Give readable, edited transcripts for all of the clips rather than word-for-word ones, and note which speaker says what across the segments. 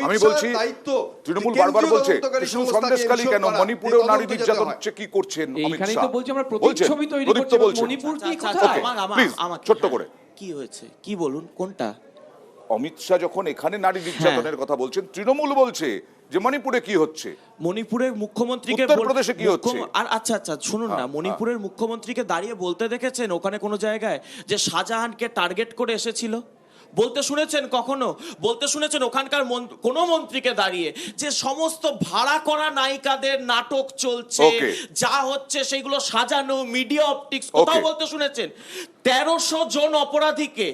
Speaker 1: আমি বলছি তৃণমূল বারবার বলছে শুধু সন্দেশখালী কেন, মণিপুরেও নারী নির্যাতন হচ্ছে, কি করছেন অমিত
Speaker 2: এইখানেই
Speaker 1: শাহ?
Speaker 2: তো বলছি আমরা প্রতিচ্ছবি তৈরি করছি। মণিপুর কি কোথায়?
Speaker 1: প্লিজ ছোট্ট করে
Speaker 3: কি হয়েছে কি বলুন, কোনটা?
Speaker 1: অমিত শাহ যখন এখানে নারী নির্যাতনের কথা বলছেন, তৃণমূল বলছে যে মণিপুরে কি হচ্ছে,
Speaker 3: মণিপুরের মুখ্যমন্ত্রীকে
Speaker 1: উত্তরপ্রদেশে কি হচ্ছে?
Speaker 3: আর আচ্ছা আচ্ছা শুনুন না, মণিপুরের মুখ্যমন্ত্রীকে দাঁড়িয়ে বলতে দেখেছেন ওখানে কোনো জায়গায় যে শাহজাহানকে টার্গেট করে এসেছিল? বলতে শুনেছেন কখনো? বলতে শুনেছেন ওখানকার কোন মন্ত্রীকে দাঁড়িয়ে যে সমস্ত ভাড়া করা নায়িকাদের নাটক চলছে, যা হচ্ছে সেগুলো সাজানো, মিডিয়া অপটিক্স, কোথাও বলতে শুনেছেন? 1300 জন অপরাধীকে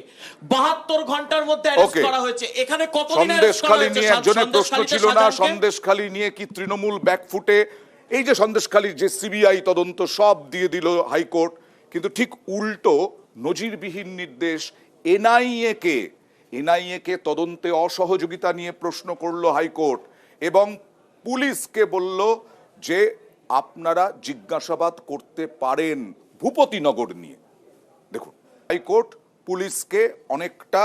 Speaker 3: 72 ঘন্টার মধ্যে অ্যারেস্ট করা হয়েছে। এখানে কতদিন অ্যারেস্ট করা হয়েছে?
Speaker 1: নিয়ে একজনের প্রশ্ন ছিল না সন্দেশখালী নিয়ে কি তৃণমূল ব্যাকফুটে? এই যে সন্দেশখালীর যে সিবিআই তদন্ত সব দিয়ে দিল হাইকোর্ট, কিন্তু ঠিক উল্টো নজিরবিহীন নির্দেশ এনআইএ কে তদন্তে অসহযোগিতা নিয়ে প্রশ্ন করলো হাইকোর্ট এবং পুলিশকে বলল যে আপনারা জিজ্ঞাসাবাদ করতে পারেন ভূপতিনগর নিয়ে। দেখুন, হাইকোর্ট পুলিশকে অনেকটা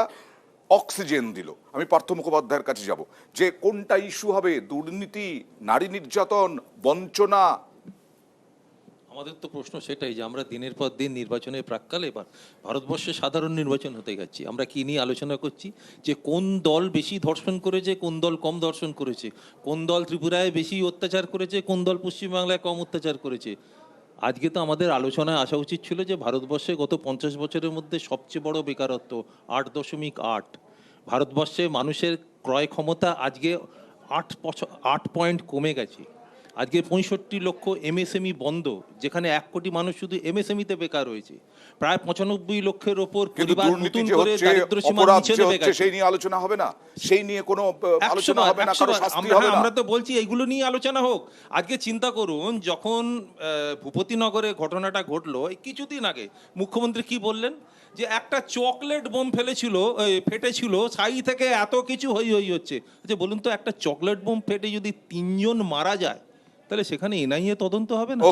Speaker 1: অক্সিজেন দিল। আমি পার্থ মুখোপাধ্যায়ের কাছে যাব যে কোনটা ইস্যু হবে, দুর্নীতি, নারী নির্যাতন, বঞ্চনা?
Speaker 4: আমাদের তো প্রশ্ন সেটাই যে আমরা দিনের পর দিন নির্বাচনের প্রাক্কালে এবার ভারতবর্ষে সাধারণ নির্বাচন হতে যাচ্ছি, আমরা কি নিয়ে আলোচনা করছি যে কোন দল বেশি ধর্ষণ করেছে, কোন দল কম ধর্ষণ করেছে, কোন দল ত্রিপুরায় বেশি অত্যাচার করেছে, কোন দল পশ্চিমবাংলায় কম অত্যাচার করেছে। আজকে তো আমাদের আলোচনায় আসা উচিত ছিল যে ভারতবর্ষে গত 50 বছরের মধ্যে সবচেয়ে বড় বেকারত্ব 8.8। ভারতবর্ষে মানুষের ক্রয় ক্ষমতা আজকে 8 পয়েন্ট কমে গেছে। আজকে 65 লক্ষ এমএসএমই বন্ধ, যেখানে 1 কোটি মানুষ শুধু এমএসএমইতে বেকার রয়েছে। প্রায় 95 লক্ষের ওপর পরিবার নতুন করে দারিদ্র্য সীমার নিচে নেমে গেছে।
Speaker 1: সেই নিয়ে আলোচনা হবে না, সেই নিয়ে কোনো আলোচনা হবে না, কারো শাস্তি হবে না।
Speaker 4: আমরা তো বলছি এইগুলো নিয়ে আলোচনা হোক। আজকে চিন্তা করুন, যখন ভূপতিনগরে ঘটনাটা ঘটলো কিছুদিন আগে, মুখ্যমন্ত্রী কি বললেন যে একটা চকলেট বোম ফেটেছিল, সাই থেকে এত কিছু হই হচ্ছে। আচ্ছা বলুন তো, একটা চকলেট বোম ফেটে যদি 3 জন মারা যায়, তাহলে সেখানে এনআইএ তদন্ত হবে না?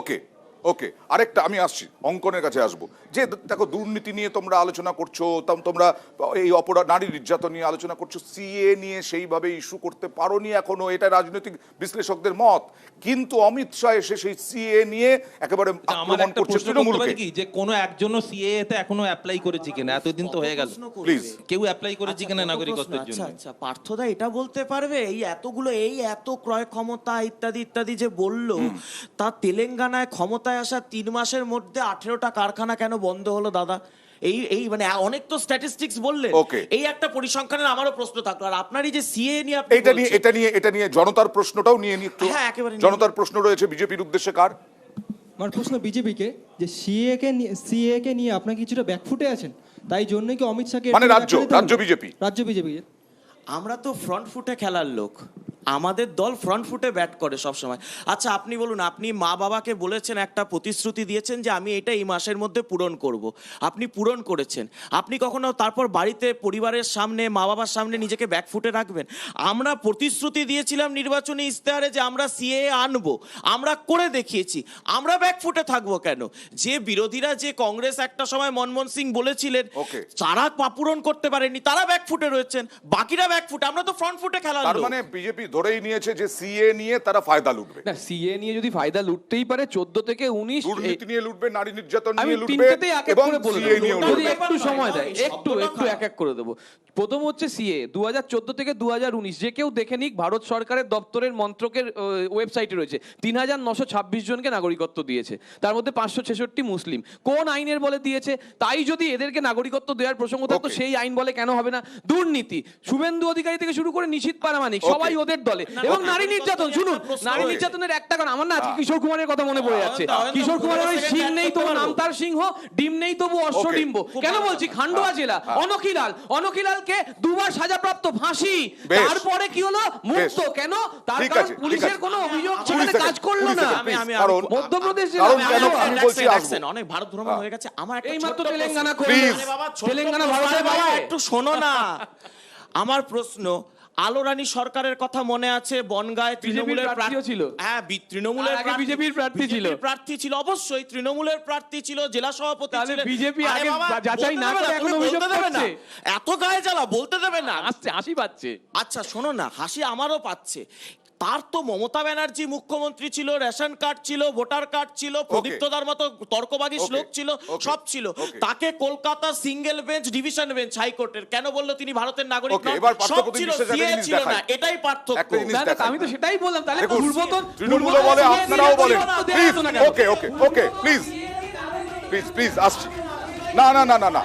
Speaker 1: ওকে আরেকটা আমি আসছি, অঙ্কনের কাছে আসবো। যে দেখো, দুর্নীতি নিয়ে তোমরা আলোচনা করছো, তোমরা এই অপরাধ নারী নির্যাতন নিয়ে আলোচনা করছো, সিএ নিয়ে সেইভাবে ইস্যু করতে পারোনি এখনো, এটা রাজনৈতিক বিশ্লেষকদের মত। কিন্তু অমিত শাহ এসে সেই সিএ নিয়ে একেবারে আক্রমণ করছে তৃণমূলকে।
Speaker 4: কি যে কোনো একজনও সিএ তে এখনো অ্যাপ্লাই করেছে কিনা? এতদিন তো হয়ে গেল,
Speaker 1: প্লিজ
Speaker 4: কেউ অ্যাপ্লাই করেছে কিনা নাগরিকত্বের জন্য?
Speaker 3: আচ্ছা পার্থদা এটা বলতে পারবে এই এত ক্রয় ক্ষমতা ইত্যাদি ইত্যাদি যে বললো, তা তেলেঙ্গানায় ক্ষমতায় আসা 3 মাসের মধ্যে 18টা কারখানা কেন বন্ধ হলো দাদা? এই মানে অনেক তো স্ট্যাটিস্টিক্স বললেন, এই একটা পরিসংখ্যানের আমারও প্রশ্ন থাকলো। আর আপনারই যে সিএ নিয়ে আপনি
Speaker 1: এটা নিয়ে জনতার প্রশ্নটাও নিয়ে নি একটু।
Speaker 3: হ্যাঁ, একেবারে
Speaker 1: জনতার প্রশ্ন রয়েছে বিজেপির উদ্দেশ্যে। কার?
Speaker 5: আমার প্রশ্ন বিজেপিকে, যে সিএ কে নিয়ে আপনারা কিছুটা ব্যাকফুটে আছেন, তাই জন্য কি অমিত শাহকে
Speaker 1: মানে রাজ্য বিজেপি
Speaker 3: আমরা তো ফ্রন্ট ফুটে খেলার লোক, আমাদের দল ফ্রন্ট ফুটে ব্যাট করে সব সময়। আচ্ছা আপনি বলুন, আপনি মা বাবাকে বলেছেন, একটা প্রতিশ্রুতি দিয়েছেন যে আমি এটা এই মাসের মধ্যে পূরণ করব, আপনি পূরণ করেছেন। আপনি কখনো তারপর বাড়িতে পরিবারের সামনে, মা বাবার সামনে নিজেকে ব্যাক ফুটে রাখবেন? আমরা প্রতিশ্রুতি দিয়েছিলাম নির্বাচনী ইশতেহারে যে আমরা সিএ আনবো, আমরা করে দেখিয়েছি, আমরা ব্যাক ফুটে থাকবো কেন? যে বিরোধীরা, যে কংগ্রেস একটা সময় মনমোহন সিং বলেছিলেন তারা পূরণ করতে পারেনি, তারা ব্যাক ফুটে রয়েছেন, বাকিরা ব্যাক ফুটে, আমরা তো ফ্রন্ট ফুটে খেলার লোক।
Speaker 1: মানে বিজেপি ধরেই নিয়েছে যে সিএ নিয়ে তারা ফায়দা লুটবে।
Speaker 2: না, সিএ নিয়ে যদি ফায়দা লুটতেই পারে, 14 থেকে 19
Speaker 1: দুর্নীতি নিয়ে লুটবে, নারী নির্যাতন
Speaker 2: আমি
Speaker 1: নিয়ে লুটবে,
Speaker 2: তিনটেতেই এক এক
Speaker 1: এবং
Speaker 2: করে বলে
Speaker 1: সিএ নিয়ে
Speaker 2: দেব।
Speaker 1: লুটবে।
Speaker 2: একটু সময় দেয়, একটু এক এক করে দেবো। প্রথম হচ্ছে সিএ 2014 থেকে 2019, যে কেউ দেখে নিক, ভারত সরকারের দপ্তরের মন্ত্রকের ওয়েবসাইটে রয়েছে 3926 জনকে নাগরিকত্ব দিয়েছে, তার মধ্যে 566 মুসলিম। কোন আইনের বলে দিয়েছে? তাই যদি এদেরকে নাগরিকত্ব দেওয়ার প্রসঙ্গ থাকতো, সেই আইন বলে কেন হবে না? দুর্নীতি, শুভেন্দু অধিকারী থেকে শুরু করে নিশীথ পারামানিক সবাই ওদের দলে। এবং নারী নির্যাতন, শুনুন, নারী নির্যাতনের একটা কারণ, আমার না আজকে কিশোর কুমারের কথা মনে পড়ে যাচ্ছে। কিশোর কুমারের ওই সিং নেই তবু নাম তার সিংহ, ডিম নেই তবু অশ্ব ডিম্ব। কেন বলছি? খান্ডোয়া জেলা অনখিলালকে 2 বার সাজাপ্রাপ্ত, ফাঁসি, তারপরে কি হলো? মুক্ত। কেন? তার কারণ পুলিশের কোনো অভিযোগ সেখানে কাজ করলো না। মধ্যপ্রদেশ জেলা
Speaker 3: অনেক ভারত ভ্রমণ হয়ে গেছে আমার,
Speaker 2: এই মাত্র তেলেঙ্গানা
Speaker 3: তেলেঙ্গানা ভারতের বাবা, একটু শোনো না। আমার প্রশ্ন, আলোরানী সরকারের কথা মনে আছে, বনগাঁয় তৃণমূলের
Speaker 2: প্রার্থীও ছিল।
Speaker 3: হ্যাঁ, তৃণমূলের
Speaker 2: আর আগে বিজেপির প্রার্থী ছিল।
Speaker 3: বিজেপির প্রার্থী ছিল, অবশ্যই তৃণমূলের প্রার্থী ছিল, জেলা সভাপতি
Speaker 2: তাহলে
Speaker 3: ছিলেন।
Speaker 2: বিজেপি
Speaker 3: আরে
Speaker 2: আগে
Speaker 3: বাবা,
Speaker 2: যাচাই
Speaker 3: বলতে
Speaker 2: না
Speaker 3: দেবে
Speaker 2: করে এখন
Speaker 3: তুমি
Speaker 2: অভিযোগ
Speaker 3: বলতে দেবে না?
Speaker 2: করছে।
Speaker 3: এত গায়ে জ্বালা, বলতে দেবে না?
Speaker 2: আসছে, হাসি পাচ্ছে।
Speaker 3: আচ্ছা শোনো না, হাসি আমারও পাচ্ছে। তার তো মমতা ব্যানার্জি মুখ্যমন্ত্রী ছিল, রেশন কার্ড ছিল, ভোটার কার্ড ছিল, প্রদীপ্তদার মতো তর্কবাদী
Speaker 1: Okay.
Speaker 3: শ্লোক ছিল,
Speaker 1: Okay.
Speaker 3: সব ছিল।
Speaker 1: Okay.
Speaker 3: তাকে Kolkata single bench, division bench হাইকোর্টের কেন বললো তিনি ভারতের নাগরিক
Speaker 1: Okay,
Speaker 3: নন?
Speaker 1: এবার পার্থ
Speaker 3: সব
Speaker 1: প্রতিম
Speaker 3: ছিল,
Speaker 1: বিশ্বাসের একটা
Speaker 3: CA
Speaker 1: জিনিস
Speaker 3: ছিল না,
Speaker 1: দেখাই।
Speaker 3: এটাই পার্থক্য।
Speaker 1: একটা জিনিস
Speaker 2: না, না,
Speaker 1: দেখাই।
Speaker 2: আমি তো সেটাই বললাম। তাহলে
Speaker 1: দেখুন,
Speaker 2: পূর্বতন
Speaker 1: তৃণমূলও বলে, আপনারাও বলেন। Please, okay okay okay, please please please, আসছি। না না না না না,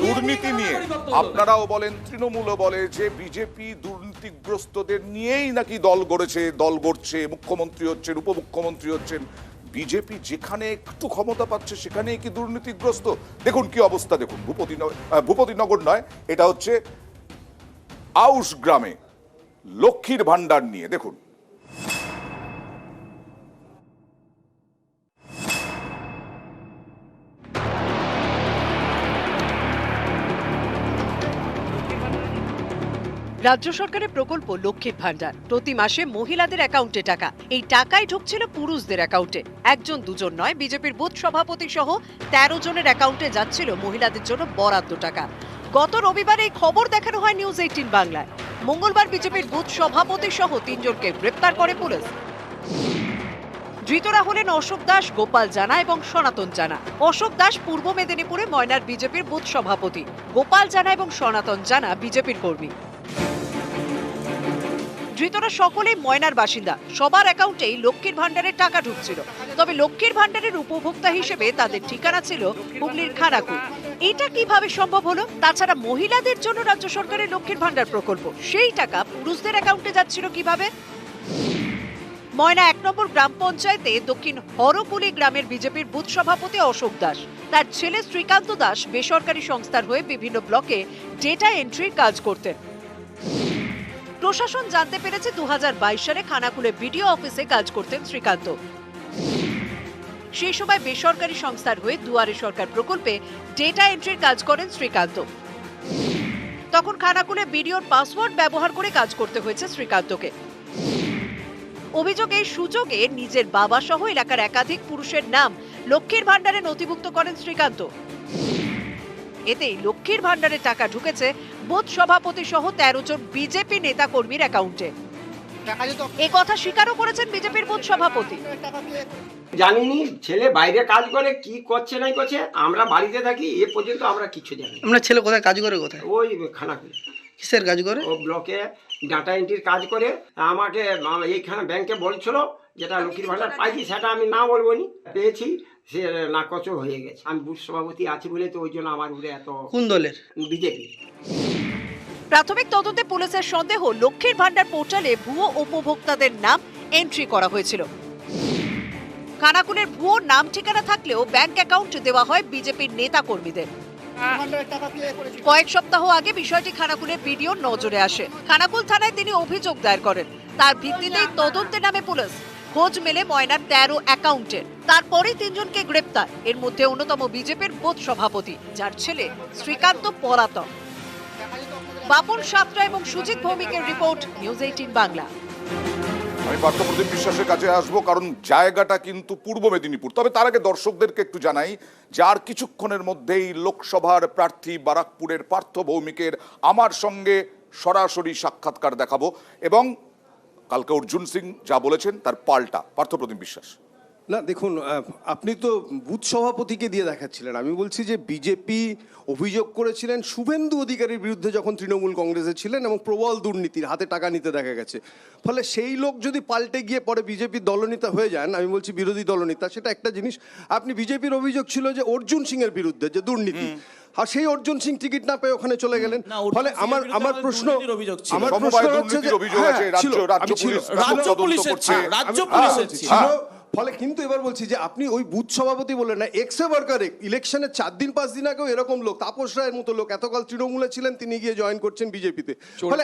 Speaker 1: দুর্নীতি নিয়ে আপনারাও বলেন, তৃণমূলও বলে যে বিজেপি দুর্নীতিগ্রস্তদের নিয়েই নাকি দল গড়েছে, দল গড়ছে, মুখ্যমন্ত্রী হচ্ছেন, উপমুখ্যমন্ত্রী হচ্ছেন। বিজেপি যেখানে একটু ক্ষমতা পাচ্ছে সেখানেই কি দুর্নীতিগ্রস্ত? দেখুন কি অবস্থা, দেখুন ভূপতিনগর নয়, এটা হচ্ছে আউশ গ্রামে লক্ষ্মীর ভান্ডার নিয়ে দেখুন।
Speaker 6: রাজ্য সরকারের প্রকল্প লক্ষ্মীর ভান্ডার প্রতি মাসে মহিলাদের অ্যাকাউন্টে টাকা, এই টাকাই ঢুকছিল পুরুষদের অ্যাকাউন্টে। একজন দুজন নয়, বিজেপির বুথ সভাপতি সহ 13 জনের অ্যাকাউন্টে যাচ্ছিল মহিলাদের জন্য বরাদ্দ টাকা। গত রবিবার এই খবর দেখানো হয় নিউজ 18 বাংলায়। মঙ্গলবার বিজেপির বুথ সভাপতি সহ 3 জনকে গ্রেপ্তার করে পুলিশ। ধৃতরা হলেন অশোক দাস, গোপাল জানা এবং সনাতন জানা। অশোক দাস পূর্ব মেদিনীপুরে ময়নার বিজেপির বুথ সভাপতি, গোপাল জানা এবং সনাতন জানা বিজেপির কর্মী। ধৃতরা সকলেই ময়নার বাসিন্দা, সবার অ্যাকাউন্টেই লক্ষ্মীর ভান্ডারের টাকা ঢুকছিল। তবে লক্ষ্মীর ভান্ডারের উপভোক্তা হিসেবে তাদের ঠিকানা ছিল হুগলির খানাকুল। এটা কিভাবে সম্ভব হলো? তাছাড়া মহিলাদের জন্য রাজ্য সরকারের লক্ষ্মীর ভান্ডার প্রকল্প, সেই টাকা পুরুষদের অ্যাকাউন্টে যাচ্ছিল কিভাবে? ময়না 1 নম্বর গ্রাম পঞ্চায়েতে দক্ষিণ হরকুলি গ্রামের বিজেপির বুথ সভাপতি অশোক দাস, তার ছেলে শ্রীকান্ত দাস বেসরকারি সংস্থার হয়ে বিভিন্ন ব্লকে ডেটা এন্ট্রির কাজ করতেন। প্রশাসন জানতে পেরেছে 2022 সালে খানাকুলে বিডিও অফিসে কাজ করতেন শ্রীকান্ত। সেই সময় বেসরকারি সংস্থার হয়ে দুয়ারে সরকার প্রকল্পে ডেটা এন্ট্রির কাজ করেন শ্রীকান্ত। তখন খানাকুলে বিডিওর পাসওয়ার্ড ব্যবহার করে কাজ করতে হয়েছে শ্রীকান্তকে। অভিযোগে সুযোগে নিজের বাবা সহ এলাকার একাধিক পুরুষের নাম লক্ষ্মীর ভান্ডারে নথিভুক্ত করেন শ্রীকান্ত। এতেই লক্ষ্মীর ভান্ডারে টাকা ঢুকেছে বুথ সভাপতি সহ 13 জন বিজেপি নেতা কর্মীর অ্যাকাউন্টে। এ কথা স্বীকারও করেছেন বিজেপির বুথ সভাপতি।
Speaker 7: জানিনি ছেলে বাইরে কাজ করে, কি করছে নাই করছে, আমরা বাড়িতে থাকি, এ পর্যন্ত আমরা কিছু জানি না।
Speaker 8: আপনার ছেলে কোথায় কাজ করে? কোথায়?
Speaker 7: ওই খানাকুল।
Speaker 8: কিসের কাজ করে?
Speaker 7: ও ব্লকে ডাটা এন্ট্রির কাজ করে। আমাকে এইখানে ব্যাংকে বলছিল যেটা লক্ষ্মীর ভান্ডার পাইছি, সেটা আমি না বলবো নি, পেয়েছি, সে নাকচ হয়ে গেছে। আমি বুথ সভাপতি আছি বলে তো ওই জন্য আমার উপরে এত।
Speaker 8: কোন দলের?
Speaker 7: বিজেপি।
Speaker 6: প্রাথমিক তদন্তে পুলিশের সন্দেহ লক্ষ্মীর ভান্ডার পোর্টালে ভুয়ো উপভোক্তাদের নাম এন্ট্রি করা হয়েছিল। খানাকুলের ভুয়ো নাম ঠিকানা থাকলেও ব্যাংক অ্যাকাউন্ট দেওয়া হয় বিজেপির নেতা কর্মীদের। কয়েক সপ্তাহ আগে বিষয়টি খানাকুলের বিডিওর নজরে আসে। খানাকুল থানায় তিনি অভিযোগ দায়ের করেন। তার ভিত্তিতেই তদন্তে নামে পুলিশ। খোঁজ মেলে ময়নার 13 অ্যাকাউন্টের, তারপরেই 3 জনকে গ্রেপ্তার। এর মধ্যে অন্যতম বিজেপির বুথ সভাপতি, যার ছেলে শ্রীকান্ত পলাতক। বাপন সাতরা এবং সুজিত ভৌমিকের রিপোর্ট, নিউজ 18 বাংলা।
Speaker 1: আমি পার্থ প্রতিম বিশ্বাসের কাছে আসবো, কারণ জায়গাটা কিন্তু পূর্ব মেদিনীপুর। তবে তার আগে দর্শকদেরকে একটু জানাই, যার কিছুক্ষণের মধ্যেই লোকসভার প্রার্থী বারাকপুরের পার্থ ভৌমিকের আমার সঙ্গে সরাসরি সাক্ষাৎকার দেখাবো, এবং কালকে অর্জুন সিং যা বলেছেন তার পাল্টা। পার্থ প্রতিম বিশ্বাস।
Speaker 9: না দেখুন, আপনি তো বুথ সভাপতিকে দিয়ে দেখাচ্ছিলেন। আমি বলছি যে বিজেপি অভিযোগ করেছিলেন শুভেন্দু অধিকারীর বিরুদ্ধে যখন তৃণমূল কংগ্রেসে ছিলেন, এবং প্রবল দুর্নীতির, হাতে টাকা নিতে দেখা গেছে। ফলে সেই লোক যদি পাল্টে গিয়ে পরে বিজেপির দলনেতা হয়ে যান, আমি বলছি বিরোধী দলনেতা, সেটা একটা জিনিস। আপনি বিজেপির অভিযোগ ছিল যে অর্জুন সিং এর বিরুদ্ধে যে দুর্নীতি, আর সেই অর্জুন সিং টিকিট না পেয়ে ওখানে চলে গেলেন। ফলে আমার প্রশ্ন
Speaker 1: সমবায় দুর্নীতির অভিযোগ আছে, রাজ্য পুলিশ তদন্ত করছে।
Speaker 3: রাজ্য পুলিশের ছিল।
Speaker 9: ফলে কিন্তু এবার বলছি যে আপনি ওই বুথ সভাপতি বললেন না, এক্সে ওয়ার্কারে ইলেকশনের 4 দিন 5 দিন আগেও এরকম লোক, তাপস রায়ের মতো লোক এতকাল তৃণমূলে ছিলেন, তিনি গিয়ে জয়েন করছেন বিজেপিতে। ফলে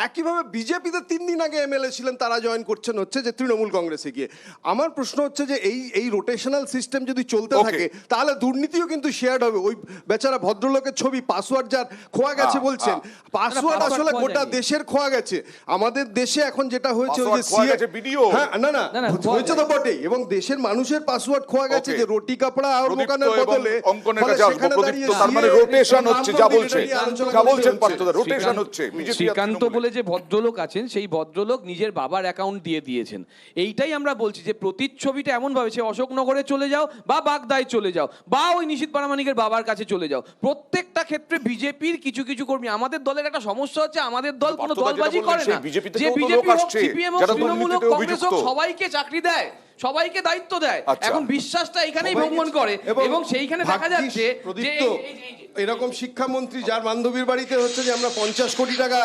Speaker 9: একইভাবে বিজেপিতে 3 দিন আগে এমএলএ ছিলেন, তারা জয়েন করছেন হচ্ছে যে তৃণমূল কংগ্রেসে গিয়ে। আমার প্রশ্ন হচ্ছে যে এই রোটেশনাল সিস্টেম যদি চলতে
Speaker 1: Okay.
Speaker 9: থাকে তাহলে দুর্নীতিও কিন্তু শেয়ার হবে। ওই বেচারা ভদ্রলোকের ছবি পাসওয়ার্ড যার খোয়া গেছে বলছেন, পাসওয়ার্ড আসলে
Speaker 2: খোয়া
Speaker 9: গোটা
Speaker 2: যায়নি।
Speaker 9: দেশের খোয়া গেছে। আমাদের দেশে এখন যেটা হয়েছে ওই যে
Speaker 1: Password খোয়া
Speaker 9: CA
Speaker 1: গেছে BDO?
Speaker 9: হ্যাঁ, না
Speaker 2: না, খোয়া
Speaker 9: হয়েছে তো বটেই, এবং দেশের মানুষের পাসওয়ার্ড খোয়া গেছে
Speaker 1: Okay.
Speaker 9: যে রুটি কাপড়া আর
Speaker 1: প্রদীপ্ত
Speaker 9: দোকানের
Speaker 1: এবং
Speaker 9: বদলে।
Speaker 1: অঙ্কনের
Speaker 9: ফলে
Speaker 1: কাছে আসবো।
Speaker 9: সেখানে
Speaker 1: প্রদীপ্ত,
Speaker 9: দাঁড়িয়ে
Speaker 1: তার মানে
Speaker 9: CA
Speaker 1: রোটেশন হচ্ছে, যা বলছে, যা বলছেন
Speaker 9: হচ্ছে।
Speaker 1: পার্থদা, রোটেশন হচ্ছে বিজেপি আর
Speaker 2: শ্রীকান্ত
Speaker 1: তৃণমূলে।
Speaker 2: বলে যে ভদ্রলোক আছেন, সেই ভদ্রলোক নিজের বাবার অ্যাকাউন্ট দিয়ে দিয়েছেন। এইটাই আমরা বলছি যে প্রতিচ্ছবিটা এমন ভাবে সে অশোকনগরে চলে যাও বা বাগদায় চলে যাও বা ওই নিশীথ প্রামাণিকের বাবার কাছে চলে যাও, প্রত্যেকটা ক্ষেত্রে বিজেপির কিছু কিছু কর্মী। আমাদের দলের একটা সমস্যা হচ্ছে, আমাদের দল কোনো
Speaker 1: পার্থদা যেটা
Speaker 2: দলবাজি
Speaker 1: বললেন,
Speaker 2: করে
Speaker 1: সেই
Speaker 2: না।
Speaker 1: BJP
Speaker 2: যে
Speaker 1: থেকেও তো
Speaker 2: বিজেপি
Speaker 1: লোক
Speaker 2: হোক,
Speaker 1: আসছে,
Speaker 2: সিপিএম হোক,
Speaker 1: যারা
Speaker 2: তৃণমূল হোক,
Speaker 1: দুর্নীতিতে
Speaker 2: কংগ্রেস হোক,
Speaker 1: অভিযুক্ত।
Speaker 2: সবাইকে চাকরি দেয়, সবাইকে দায়িত্ব দেয়।
Speaker 1: আচ্ছা।
Speaker 2: এখন বিশ্বাসটা এখানেই ভঙ্গন করে এবং সেইখানে দেখা যাচ্ছে যে
Speaker 9: প্রদীপ্ত,
Speaker 2: এই-
Speaker 9: এরকম শিক্ষামন্ত্রী যার বান্ধবীর বাড়িতে হচ্ছে যে আমরা 50 কোটি টাকা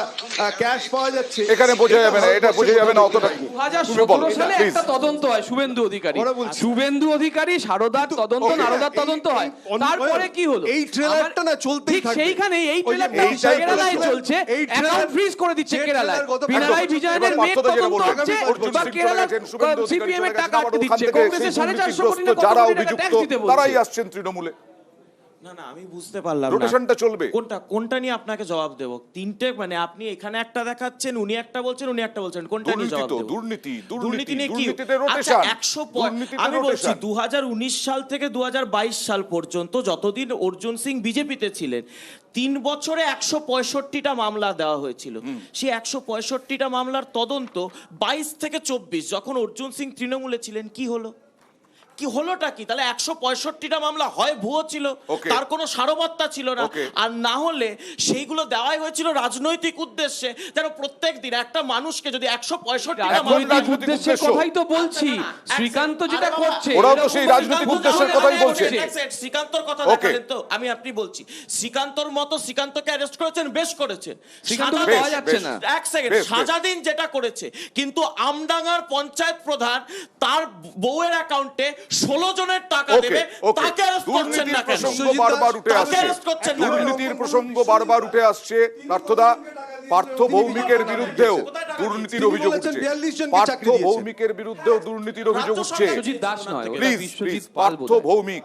Speaker 9: ক্যাশ পাওয়া যাচ্ছে,
Speaker 1: এখানে বোঝা যাবে না, এটা বোঝা যাবে না অতটা।
Speaker 2: 2017 সালে
Speaker 1: Please.
Speaker 2: একটা তদন্ত হয় শুভেন্দু অধিকারী,
Speaker 9: ওরা বলছে।
Speaker 2: শুভেন্দু অধিকারী সারদার তদন্ত,
Speaker 1: Okay.
Speaker 2: নারদার তদন্ত হয়। তারপরে কি হলো?
Speaker 9: এই ট্রেলারটা না চলতেই
Speaker 2: ঠিক
Speaker 9: থাকবে।
Speaker 2: সেইখানেই এই
Speaker 9: ওই যে
Speaker 2: ট্রেলারটা
Speaker 9: এইটাই
Speaker 2: কেরালায়
Speaker 9: বলেছিলেন,
Speaker 2: চলছে,
Speaker 9: এই
Speaker 2: অ্যাকাউন্ট
Speaker 9: ট্রেলার-
Speaker 2: ফ্রিজ করে দিচ্ছে
Speaker 9: যে
Speaker 2: কেরালায়।
Speaker 9: ট্রেলার গত-
Speaker 2: পিনারাই
Speaker 1: একদম।
Speaker 2: বিজয়নের
Speaker 1: এবার
Speaker 2: মেয়ের
Speaker 1: পার্থদা যেটা
Speaker 2: তদন্ত
Speaker 1: বললেন,
Speaker 2: হচ্ছে
Speaker 1: অর্জুন
Speaker 2: বা
Speaker 1: সিং চলে
Speaker 2: কেরালার
Speaker 1: গেছেন, শুভেন্দু অধিকারী
Speaker 2: সিপিএম এর
Speaker 1: চলে
Speaker 2: টাকা
Speaker 1: গেছেন,
Speaker 2: আটকে
Speaker 1: আবার
Speaker 2: দিচ্ছে,
Speaker 1: ওখান থেকে
Speaker 2: কংগ্রেসের
Speaker 1: সেই
Speaker 2: 450 কোটি
Speaker 1: দুর্নীতিগ্রস্ত
Speaker 2: না কত
Speaker 1: যারা
Speaker 2: কোটি টাকা
Speaker 1: অভিযুক্ত
Speaker 2: ট্যাক্স দিতে বলছে।
Speaker 1: তারাই আসছেন তৃণমূলে।
Speaker 3: না আমি বুঝতে পারলাম না
Speaker 1: রোটেশনটা চলবে।
Speaker 3: কোনটা নিয়ে আপনাকে জবাব দেব? তিনটে মানে আপনি এখানে একটা দেখাচ্ছেন, উনি একটা বলছেন, উনি একটা বলছেন, কোনটা নিয়ে জবাব দেব? দুর্নীতি নিয়ে কি?
Speaker 1: দুর্নীতিতে
Speaker 3: আচ্ছা,
Speaker 1: রোটেশন।
Speaker 3: 100 আমি বলছি 2019 সাল থেকে 2022 সাল পর্যন্ত যতদিন অর্জুন সিং বিজেপিতে ছিলেন, 3 বছরে 165টা মামলা দেওয়া হয়েছিল। সেই 165টা মামলার তদন্ত 22 থেকে 24 যখন অর্জুন সিং তৃণমূলে ছিলেন কি হলো? কি হলোটা কি? তাহলে 165টা মামলা হয় ভুয়ো ছিল,
Speaker 1: Okay.
Speaker 3: তার কোনো সারবত্তা ছিল না,
Speaker 1: Okay.
Speaker 3: আর না হলে সেইগুলো দেওয়াই হয়েছিল রাজনৈতিক উদ্দেশ্যে, যেন প্রত্যেক দিন একটা মানুষকে যদি 165টা
Speaker 2: রাজনৈতিক
Speaker 1: রাজনৈতিক
Speaker 2: উদ্দেশ্যের
Speaker 1: উদ্দেশ্য।
Speaker 2: কথাই তো বলছি।
Speaker 3: না, না,
Speaker 2: শ্রীকান্ত
Speaker 3: এক
Speaker 2: যেটা
Speaker 3: সেকেন্ড,
Speaker 2: করছে,
Speaker 1: ওরাও তো
Speaker 2: এরকম
Speaker 1: সেই
Speaker 2: ভাবে
Speaker 1: রাজনৈতিক
Speaker 2: শ্রীকান্ত
Speaker 1: উদ্দেশ্যের
Speaker 2: তাহলে
Speaker 1: কথাই
Speaker 2: আগে
Speaker 1: বলছে।
Speaker 2: বলছে।
Speaker 3: এক সেকেন্ড, শ্রীকান্তর কথা
Speaker 1: Okay.
Speaker 3: দেখালেন তো, আমি বলছি শ্রীকান্তর মতো শ্রীকান্তকে অ্যারেস্ট করেছেন, বেশ করেছেন।
Speaker 2: শ্রীকান্তকে
Speaker 3: সাজাদিন-
Speaker 2: পাওয়া যাচ্ছে না।
Speaker 3: এক সেকেন্ড,
Speaker 1: বেশ, বেশ।
Speaker 3: সাজাদিন যেটা করেছে, কিন্তু আমডাঙ্গার পঞ্চায়েত প্রধান তার বউয়ের অ্যাকাউন্টে 16 জনের টাকা
Speaker 1: Okay,
Speaker 3: দেবে,
Speaker 1: okay.
Speaker 3: তাকে অ্যারেস্ট করছেন
Speaker 1: দুর্নীতির
Speaker 3: না কেন?
Speaker 1: প্রসঙ্গ বারবার উঠে
Speaker 3: তাকে
Speaker 1: আসছে।
Speaker 3: অ্যারেস্ট করছেন না কেন?
Speaker 1: দুর্নীতির প্রসঙ্গ বারবার উঠে আসছে। পার্থ ভৌমিকের বিরুদ্ধেও দুর্নীতির
Speaker 9: তিনি
Speaker 1: অভিযোগ
Speaker 9: বলেছেন
Speaker 1: উঠছে।
Speaker 9: 42 জনকে
Speaker 1: পার্থ
Speaker 9: চাকরি দিয়েছেন।
Speaker 1: ভৌমিকের বিরুদ্ধেও দুর্নীতির অভিযোগ
Speaker 3: রাজ্য
Speaker 1: উঠছে।
Speaker 3: সরকার
Speaker 2: বিশ্বজিৎ দাস নয়, ওটা
Speaker 1: প্লিজ
Speaker 2: বিশ্বজিৎ
Speaker 1: প্লিজ,
Speaker 2: পাল
Speaker 1: পার্থ
Speaker 2: বোধহয়।
Speaker 1: ভৌমিক